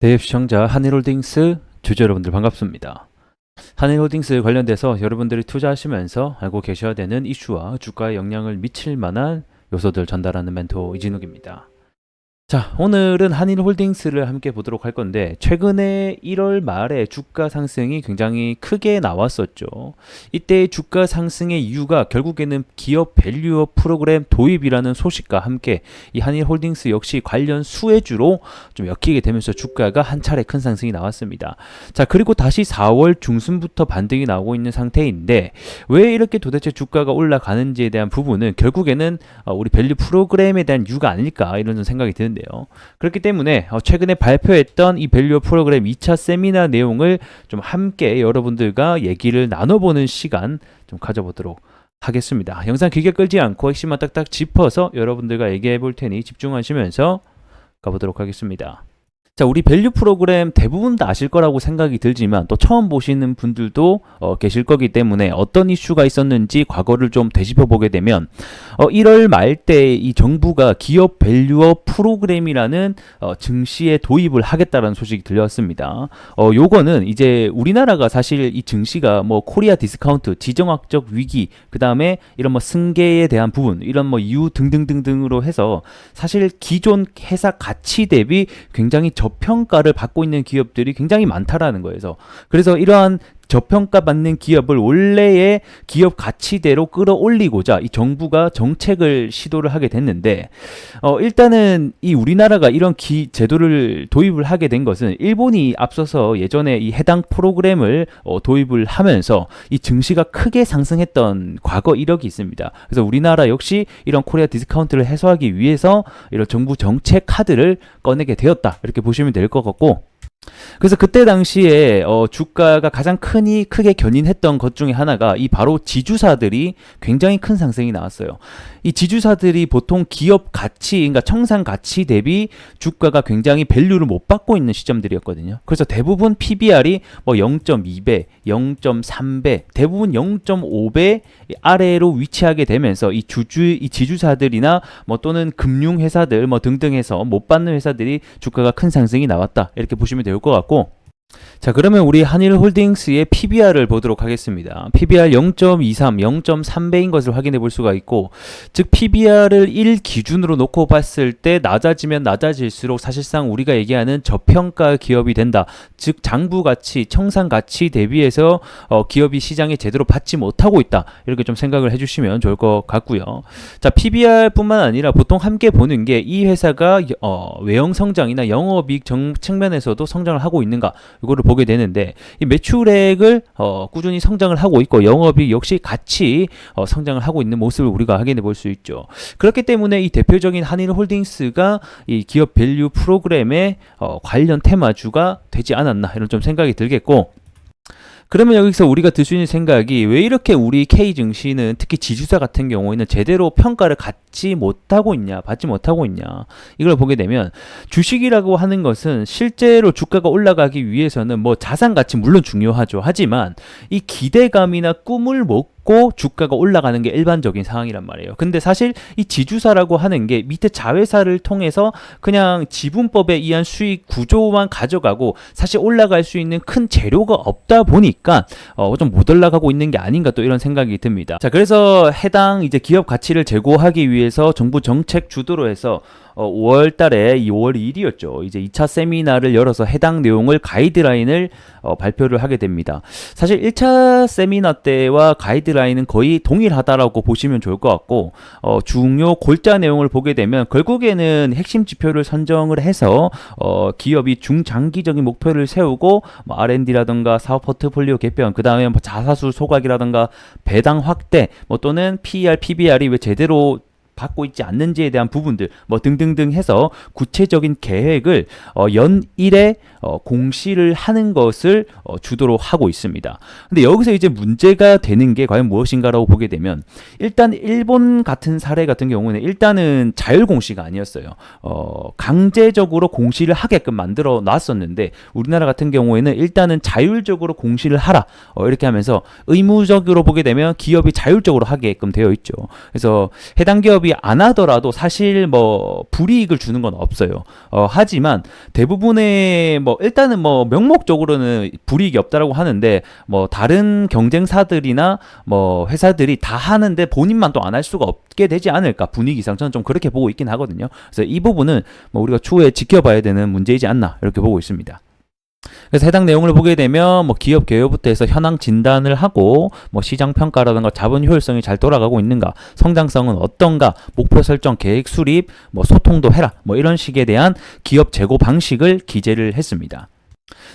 대입 시청자 한일홀딩스 주주 여러분들 반갑습니다. 한일홀딩스 관련돼서 여러분들이 투자하시면서 알고 계셔야 되는 이슈와 주가에 영향을 미칠 만한 요소들 전달하는 멘토 이진욱입니다. 자, 오늘은 한일홀딩스를 함께 보도록 할 건데 최근에 1월 말에 주가 상승이 굉장히 크게 나왔었죠. 이때 주가 상승의 이유가 결국에는 기업 밸류업 프로그램 도입이라는 소식과 함께 이 한일홀딩스 역시 관련 수혜주로 좀 엮이게 되면서 주가가 한 차례 큰 상승이 나왔습니다. 자, 그리고 다시 4월 중순부터 반등이 나오고 있는 상태인데 왜 이렇게 도대체 주가가 올라가는지에 대한 부분은 결국에는 우리 밸류 프로그램에 대한 이유가 아닐까 이런 생각이 드는데요. 그렇기 때문에 최근에 발표했던 이 밸류 프로그램 2차 세미나 내용을 좀 함께 여러분들과 얘기를 나눠보는 시간 좀 가져보도록 하겠습니다. 영상 길게 끌지 않고 핵심만 딱딱 짚어서 여러분들과 얘기해 볼 테니 집중하시면서 가보도록 하겠습니다. 자, 우리 밸류 프로그램 대부분 다 아실 거라고 생각이 들지만 또 처음 보시는 분들도 계실 거기 때문에 어떤 이슈가 있었는지 과거를 좀 되짚어 보게 되면 1월 말 때 이 정부가 기업 밸류업 프로그램이라는 증시에 도입을 하겠다라는 소식이 들려왔습니다. 요거는 이제 우리나라가 사실 이 증시가 뭐 코리아 디스카운트, 지정학적 위기, 그 다음에 이런 뭐 승계에 대한 부분, 이런 뭐 이유 등등등등으로 해서 사실 기존 회사 가치 대비 굉장히 저평가를 받고 있는 기업들이 굉장히 많다라는 거예요. 그래서 이러한 저평가 받는 기업을 원래의 기업 가치대로 끌어올리고자 이 정부가 정책을 시도를 하게 됐는데 일단은 이 우리나라가 이런 제도를 도입을 하게 된 것은 일본이 앞서서 예전에 이 해당 프로그램을 도입을 하면서 이 증시가 크게 상승했던 과거 이력이 있습니다. 그래서 우리나라 역시 이런 코리아 디스카운트를 해소하기 위해서 이런 정부 정책 카드를 꺼내게 되었다, 이렇게 보시면 될 것 같고, 그래서 그때 당시에 주가가 가장 크게 견인했던 것 중에 하나가 이 바로 지주사들이 굉장히 큰 상승이 나왔어요. 이 지주사들이 보통 기업 가치, 그러니까 청산 가치 대비 주가가 굉장히 밸류를 못 받고 있는 시점들이었거든요. 그래서 대부분 PBR이 뭐 0.2배, 0.3배, 대부분 0.5배 아래로 위치하게 되면서 이 지주사들이나 뭐 또는 금융회사들 뭐 등등해서 못 받는 회사들이 주가가 큰 상승이 나왔다, 이렇게 보시면 될 것 같고, 자, 그러면 우리 한일홀딩스의 PBR을 보도록 하겠습니다. PBR 0.23, 0.3배인 것을 확인해 볼 수가 있고, 즉 PBR을 1 기준으로 놓고 봤을 때 낮아지면 낮아질수록 사실상 우리가 얘기하는 저평가 기업이 된다. 즉 장부 가치, 청산 가치 대비해서 기업이 시장에 제대로 받지 못하고 있다, 이렇게 좀 생각을 해주시면 좋을 것 같고요. 자, PBR뿐만 아니라 보통 함께 보는 게 이 회사가 외형 성장이나 영업이익 측면에서도 성장을 하고 있는가, 이거를 보게 되는데 이 매출액을 꾸준히 성장을 하고 있고 영업이익 역시 같이 성장을 하고 있는 모습을 우리가 확인해 볼 수 있죠. 그렇기 때문에 이 대표적인 한일홀딩스가 이 기업 밸류 프로그램의 관련 테마주가 되지 않았나, 이런 좀 생각이 들겠고, 그러면 여기서 우리가 들 수 있는 생각이 왜 이렇게 우리 K증시는 특히 지주사 같은 경우에는 제대로 평가를 받지 못하고 있냐, 이걸 보게 되면 주식이라고 하는 것은 실제로 주가가 올라가기 위해서는 뭐 자산가치 물론 중요하죠. 하지만 이 기대감이나 꿈을 먹고 주가가 올라가는 게 일반적인 상황이란 말이에요. 근데 사실 이 지주사라고 하는 게 밑에 자회사를 통해서 그냥 지분법에 의한 수익 구조만 가져가고 사실 올라갈 수 있는 큰 재료가 없다 보니까 좀 못 올라가고 있는 게 아닌가, 또 이런 생각이 듭니다. 자, 그래서 해당 이제 기업 가치를 제고하기 위해서 정부 정책 주도로 해서 5월 달에 5월 2일이었죠. 이제 2차 세미나를 열어서 해당 내용을 가이드라인을 발표를 하게 됩니다. 사실 1차 세미나 때와 가이드라인은 거의 동일하다라고 보시면 좋을 것 같고, 중요 골자 내용을 보게 되면 결국에는 핵심 지표를 선정을 해서 기업이 중장기적인 목표를 세우고 뭐 R&D라든가 사업 포트폴리오 개편, 그 다음에 뭐 자사수 소각이라든가 배당 확대, 뭐 또는 PER, PBR이 왜 제대로 받고 있지 않는지에 대한 부분들 뭐 등등등 해서 구체적인 계획을 연일에 공시를 하는 것을 주도로 하고 있습니다. 근데 여기서 이제 문제가 되는 게 과연 무엇인가라고 보게 되면, 일단 일본 같은 사례 같은 경우는 일단은 자율 공시가 아니었어요. 강제적으로 공시를 하게끔 만들어 놨었는데 우리나라 같은 경우에는 일단은 자율적으로 공시를 하라, 이렇게 하면서 의무적으로 보게 되면 기업이 자율적으로 하게끔 되어 있죠. 그래서 해당 기업이 기업이 안 하더라도 사실 뭐 불이익을 주는 건 없어요. 하지만 대부분의 뭐 일단은 뭐 명목적으로는 불이익이 없다라고 하는데 뭐 다른 경쟁사들이나 뭐 회사들이 다 하는데 본인만 또 안 할 수가 없게 되지 않을까, 분위기상 저는 좀 그렇게 보고 있긴 하거든요. 그래서 이 부분은 뭐 우리가 추후에 지켜봐야 되는 문제이지 않나 이렇게 보고 있습니다. 그래서 해당 내용을 보게 되면 뭐 기업 개요부터 해서 현황 진단을 하고 뭐 시장 평가라든가 자본 효율성이 잘 돌아가고 있는가, 성장성은 어떤가, 목표 설정, 계획 수립, 뭐 소통도 해라, 뭐 이런 식에 대한 기업 재고 방식을 기재를 했습니다.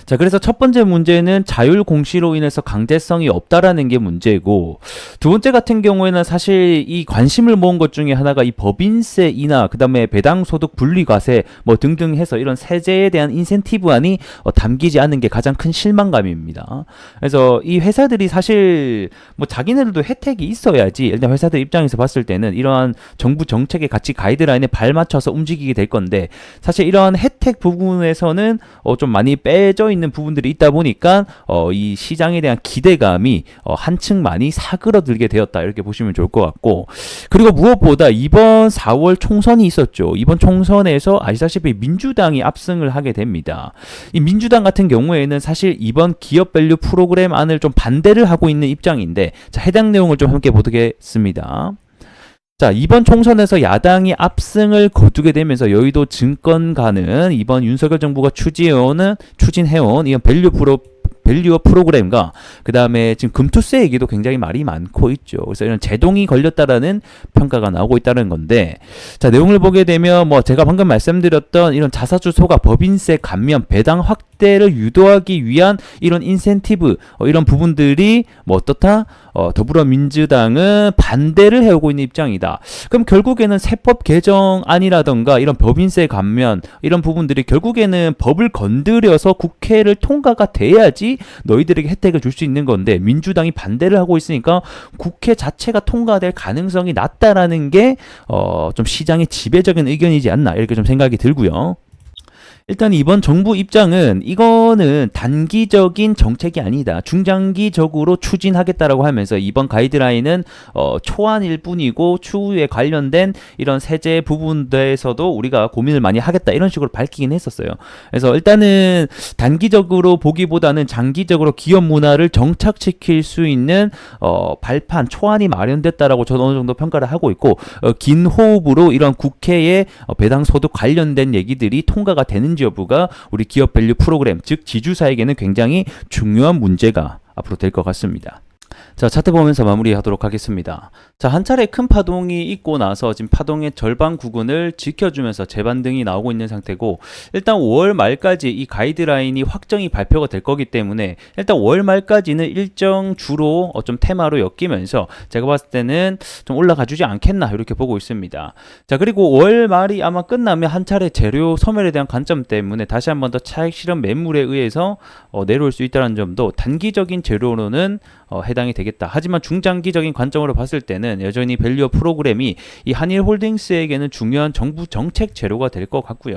자, 그래서 첫 번째 문제는 자율 공시로 인해서 강제성이 없다라는 게 문제고, 두 번째 같은 경우에는 사실 이 관심을 모은 것 중에 하나가 이 법인세 인하, 그 다음에 배당소득 분리과세 뭐 등등 해서 이런 세제에 대한 인센티브안이 담기지 않은 게 가장 큰 실망감입니다. 그래서 이 회사들이 사실 뭐 자기네들도 혜택이 있어야지, 일단 회사들 입장에서 봤을 때는 이러한 정부 정책의 가치 가이드라인에 발맞춰서 움직이게 될 건데, 사실 이러한 혜택 부분에서는 좀 많이 빼져 있는 부분들이 있다 보니까 이 시장에 대한 기대감이 한층 많이 사그러들게 되었다, 이렇게 보시면 좋을 것 같고, 그리고 무엇보다 이번 4월 총선이 있었죠. 이번 총선에서 아시다시피 민주당이 압승을 하게 됩니다. 이 민주당 같은 경우에는 사실 이번 기업 밸류 프로그램 안을 좀 반대를 하고 있는 입장인데, 자, 해당 내용을 좀 함께 보겠습니다. 자, 이번 총선에서 야당이 압승을 거두게 되면서 여의도 증권가는 이번 윤석열 정부가 추진해온 이런 밸류어 프로그램과 그 다음에 지금 금투세 얘기도 굉장히 말이 많고 있죠. 그래서 이런 제동이 걸렸다라는 평가가 나오고 있다는 건데, 자, 내용을 보게 되면 뭐 제가 방금 말씀드렸던 이런 자사주 소각, 법인세 감면, 배당 확대를 유도하기 위한 이런 인센티브, 이런 부분들이 뭐 어떻다? 더불어민주당은 반대를 해오고 있는 입장이다. 그럼 결국에는 세법 개정안이라던가 이런 법인세 감면, 이런 부분들이 결국에는 법을 건드려서 국회를 통과가 돼야지 너희들에게 혜택을 줄 수 있는 건데, 민주당이 반대를 하고 있으니까 국회 자체가 통과될 가능성이 낮다라는 게 좀 시장의 지배적인 의견이지 않나, 이렇게 좀 생각이 들고요. 일단 이번 정부 입장은 이거는 단기적인 정책이 아니다, 중장기적으로 추진하겠다라고 하면서 이번 가이드라인은 초안일 뿐이고 추후에 관련된 이런 세제 부분에서도 우리가 고민을 많이 하겠다, 이런 식으로 밝히긴 했었어요. 그래서 일단은 단기적으로 보기보다는 장기적으로 기업 문화를 정착시킬 수 있는 발판, 초안이 마련됐다라고 저는 어느 정도 평가를 하고 있고, 긴 호흡으로 이런 국회의 배당소득 관련된 얘기들이 통과가 되는 여부가 우리 기업 밸류 프로그램, 즉 지주사에게는 굉장히 중요한 문제가 앞으로 될 것 같습니다. 자, 차트 보면서 마무리하도록 하겠습니다. 자, 한 차례 큰 파동이 있고 나서 지금 파동의 절반 구간을 지켜주면서 재반등이 나오고 있는 상태고, 일단 5월 말까지 이 가이드라인이 확정이 발표가 될 거기 때문에 일단 5월 말까지는 일정 주로 좀 테마로 엮이면서 제가 봤을 때는 좀 올라가 주지 않겠나, 이렇게 보고 있습니다. 자, 그리고 5월 말이 아마 끝나면 한 차례 재료 소멸에 대한 관점 때문에 다시 한 번 더 차익 실현 매물에 의해서 내려올 수 있다는 점도 단기적인 재료로는 해당이 되겠다. 하지만 중장기적인 관점으로 봤을 때는 여전히 밸류어 프로그램이 이 한일홀딩스에게는 중요한 정부 정책 재료가 될 것 같고요.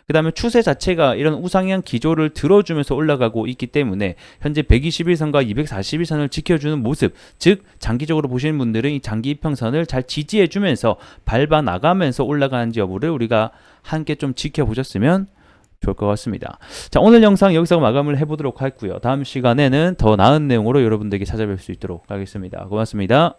그 다음에 추세 자체가 이런 우상향 기조를 들어주면서 올라가고 있기 때문에 현재 121선과 241선을 지켜주는 모습, 즉 장기적으로 보시는 분들은 이 장기 이평선을 잘 지지해주면서 밟아 나가면서 올라가는지 여부를 우리가 함께 좀 지켜보셨으면 좋을 것 같습니다. 자, 오늘 영상 여기서 마감을 해보도록 하고요. 다음 시간에는 더 나은 내용으로 여러분들에게 찾아뵐 수 있도록 하겠습니다. 고맙습니다.